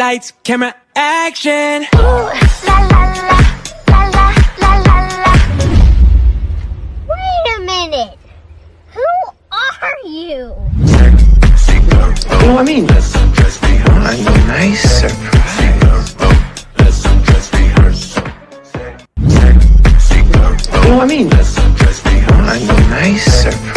Lights, camera, action. Ooh, la la la, la la la la la. Wait a minute. Who are you? Oh, I mean, I'm a nice surprise. Oh, I mean, I'm a nice surprise.